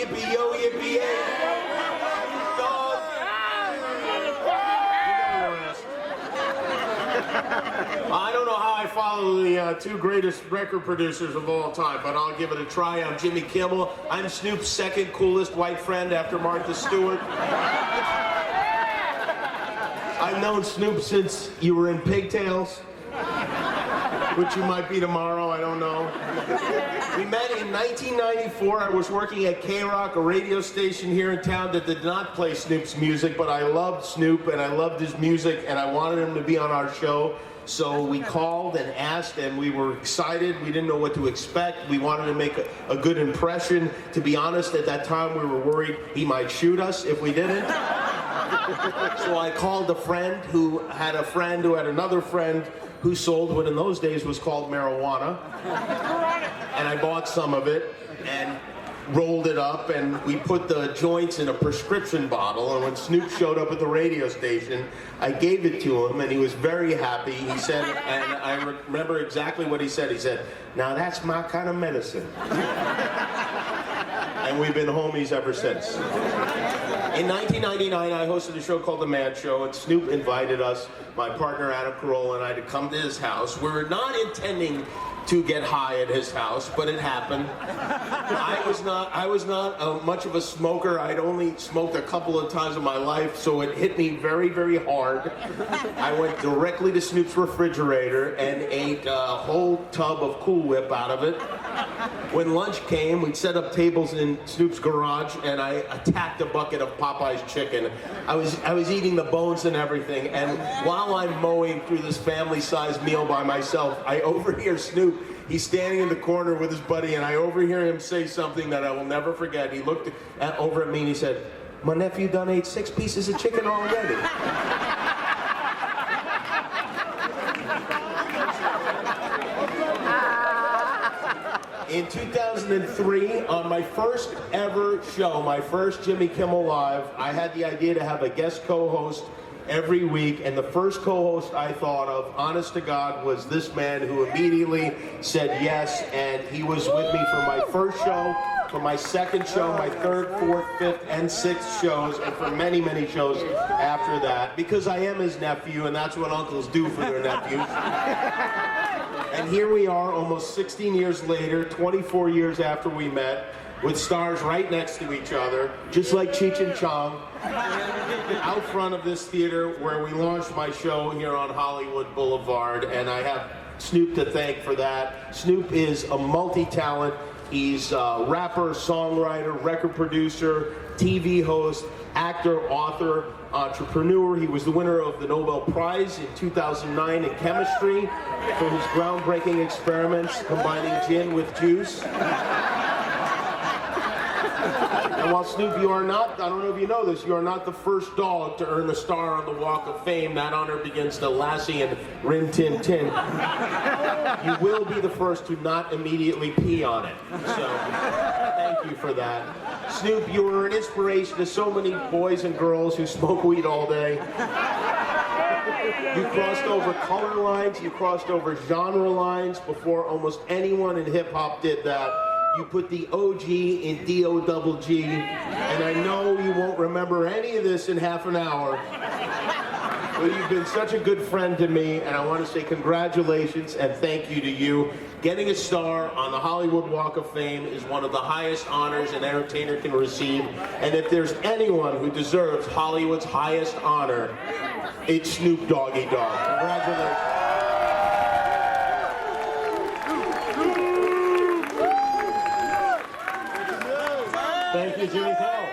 yippee yo, yippee yay. Dog. I don't know how I follow the two greatest record producers of all time, but I'll give it a try. I'm Jimmy Kimmel. I'm Snoop's second coolest white friend after Martha Stewart. I've known Snoop since you were in pigtails, which you might be tomorrow, I don't know. We met in 1994. I was working at K-Rock, a radio station here in town that did not play Snoop's music, but I loved Snoop and I loved his music and I wanted him to be on our show. So we called and asked and we were excited. We didn't know what to expect. We wanted to make a good impression. To be honest, at that time we were worried he might shoot us if we didn't. So I called a friend who had another friend who sold what in those days was called marijuana. And I bought some of it and rolled it up and we put the joints in a prescription bottle, and when Snoop showed up at the radio station, I gave it to him and he was very happy. He said, and I remember exactly what he said, "Now that's my kind of medicine." And we've been homies ever since. In 1999, I hosted a show called The Mad Show, and Snoop invited us, my partner Adam Carolla and I, to come to his house. We were not intending to get high at his house, but it happened. I was not much of a smoker. I'd only smoked a couple of times in my life, so it hit me very, very hard. I went directly to Snoop's refrigerator and ate a whole tub of Cool Whip out of it. When lunch came, we'd set up tables in Snoop's garage, and I attacked a bucket of Popeye's chicken. I was eating the bones and everything, and while I'm mowing through this family-sized meal by myself, I overhear Snoop. He's standing in the corner with his buddy, and I overhear him say something that I will never forget. He looked over at me and he said, "My nephew done ate 6 pieces of chicken already." In 2003, on my first ever show, my first Jimmy Kimmel Live, I had the idea to have a guest co-host every week, and the first co-host I thought of, honest to God, was this man who immediately said yes, and he was with me for my first show, for my second show, my third, fourth, fifth, and sixth shows, and for many, many shows after that, because I am his nephew, and that's what uncles do for their nephews. And here we are, almost 16 years later, 24 years after we met, with stars right next to each other, just like Cheech and Chong, out front of this theater where we launched my show here on Hollywood Boulevard, and I have Snoop to thank for that. Snoop is a multi-talent. He's a rapper, songwriter, record producer, TV host, actor, author, entrepreneur. He was the winner of the Nobel Prize in 2009 in chemistry for his groundbreaking experiments combining gin with juice. And while Snoop, you are not, I don't know if you know this, you are not the first dog to earn a star on the Walk of Fame. That honor begins to Lassie and Rin Tin Tin. You will be the first to not immediately pee on it. So, thank you for that. Snoop, you were an inspiration to so many boys and girls who smoke weed all day. You crossed over color lines, you crossed over genre lines before almost anyone in hip-hop did that. You put the OG in D-O-double-G, and I know you won't remember any of this in half an hour. But you've been such a good friend to me, and I want to say congratulations and thank you to you. Getting a star on the Hollywood Walk of Fame is one of the highest honors an entertainer can receive, and if there's anyone who deserves Hollywood's highest honor, it's Snoop Doggy Dogg. Congratulations. Thank you, Jimmy Kimmel.